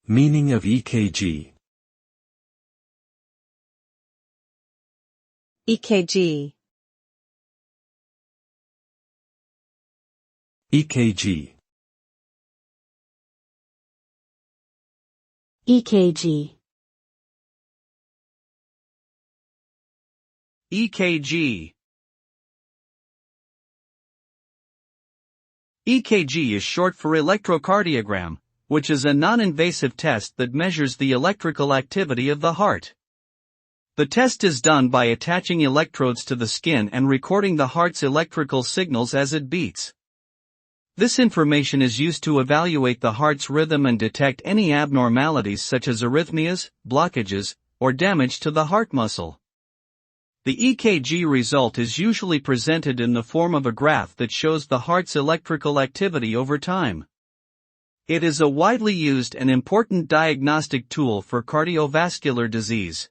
Meaning of EKG. EKG. EKG. EKG. EKG. EKG is short for electrocardiogram, which is a non-invasive test that measures the electrical activity of the heart. The test is done by attaching electrodes to the skin and recording the heart's electrical signals as it beats. This information is used to evaluate the heart's rhythm and detect any abnormalities such as arrhythmias, blockages, or damage to the heart muscle. The EKG result is usually presented in the form of a graph that shows the heart's electrical activity over time. It is a widely used and important diagnostic tool for cardiovascular disease.